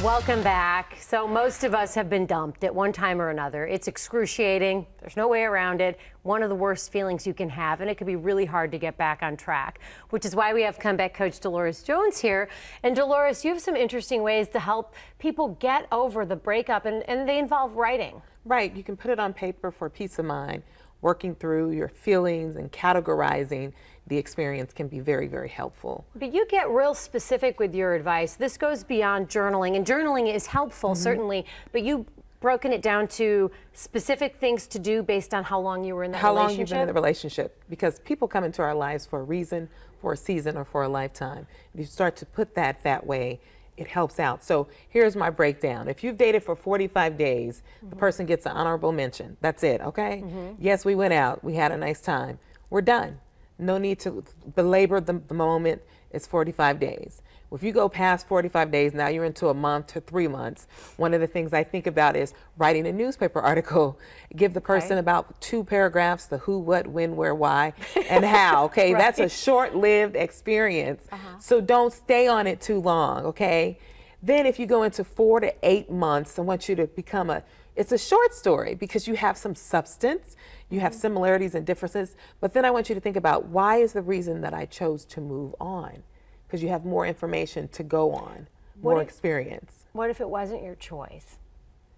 Welcome back. So most of us have been dumped at one time or another. It's excruciating. There's no way around it. One of the worst feelings you can have, and it can be really hard to get back on track, which is why we have comeback coach Dolores Jones here. And Dolores, you have some interesting ways to help people get over the breakup, and they involve writing. Right. You can put it on paper for peace of mind. Working through your feelings and categorizing the experience can be very, very helpful. But you get real specific with your advice. This goes beyond journaling, and journaling is helpful, certainly, but you've broken it down to specific things to do based on how long you were in that relationship. How long you've been in the relationship, because people come into our lives for a reason, for a season, or for a lifetime. If you start to put that way, it helps out. So here's my breakdown. If you've dated for 45 days, the person gets an honorable mention. That's it, okay? Yes, we went out. We had a nice time. We're done. No need to belabor the moment. It's 45 days. If you go past 45 days, now you're into a month to 3 months. One of the things I think about is writing a newspaper article. Give the person about 2 paragraphs, the who, what, when, where, why, and how, okay? That's a short-lived experience. So don't stay on it too long, okay? Then if you go into 4 to 8 months, I want you to become it's a short story because you have some substance, you have similarities and differences, but then I want you to think about, why is the reason that I chose to move on? Because you have more information to go on, more experience. What if it wasn't your choice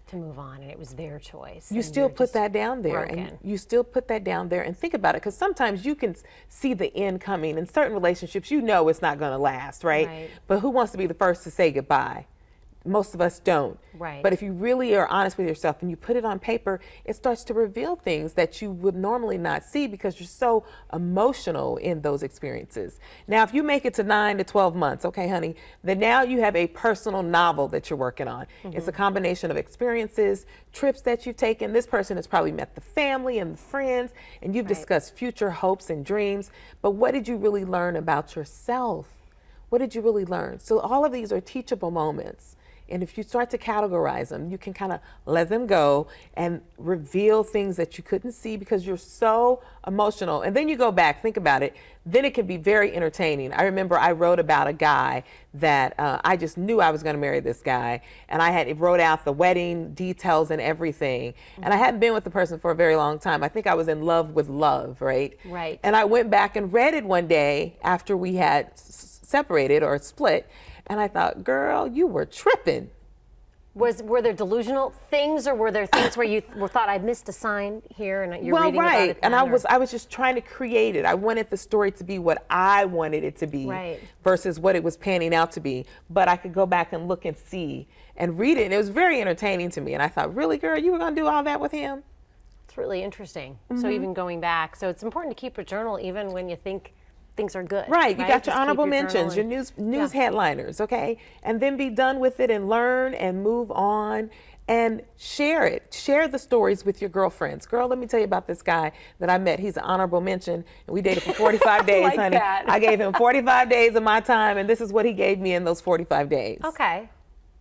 to move on and it was their choice? You still put that down there, and you still put that down there and think about it, because sometimes you can see the end coming. In certain relationships, you know it's not going to last, right? But who wants to be the first to say goodbye? Most of us don't. But if you really are honest with yourself and you put it on paper, it starts to reveal things that you would normally not see because you're so emotional in those experiences. Now, if you make it to 9 to 12 months, okay, honey, then now you have a personal novel that you're working on. It's a combination of experiences, trips that you've taken. This person has probably met the family and the friends, and you've discussed future hopes and dreams. But what did you really learn about yourself? What did you really learn? So all of these are teachable moments. And if you start to categorize them, you can kind of let them go and reveal things that you couldn't see because you're so emotional. And then you go back, think about it, then it can be very entertaining. I remember I wrote about a guy that I just knew I was going to marry this guy. And I wrote out the wedding details and everything. And I hadn't been with the person for a very long time. I think I was in love with love, right? And I went back and read it one day after we had separated or split. And I thought, girl, you were tripping. Were there delusional things, or were there things where you thought I missed a sign here and you're reading about it? And I was just trying to create it. I wanted the story to be what I wanted it to be versus what it was panning out to be. But I could go back and look and see and read it. And it was very entertaining to me. And I thought, really, girl, you were going to do all that with him? It's really interesting. So even going back. So it's important to keep a journal even when you think things are good. You got your honorable mentions, your news headliners, okay? And then be done with it and learn and move on and share it. Share the stories with your girlfriends. Girl, let me tell you about this guy that I met. He's an honorable mention, and we dated for 45 days, honey. I gave him 45 days of my time, and this is what he gave me in those 45 days. Okay.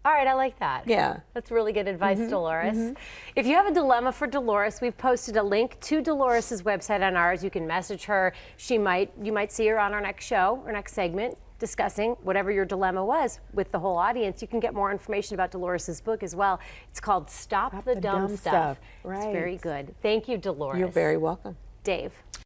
All right, I like that. Yeah. That's really good advice, Dolores. If you have a dilemma for Dolores, we've posted a link to Dolores's website on ours. You can message her. You might see her on our next show or next segment discussing whatever your dilemma was with the whole audience. You can get more information about Dolores's book as well. It's called Stop the Dumb Stuff. It's very good. Thank you, Dolores. You're very welcome. Dave.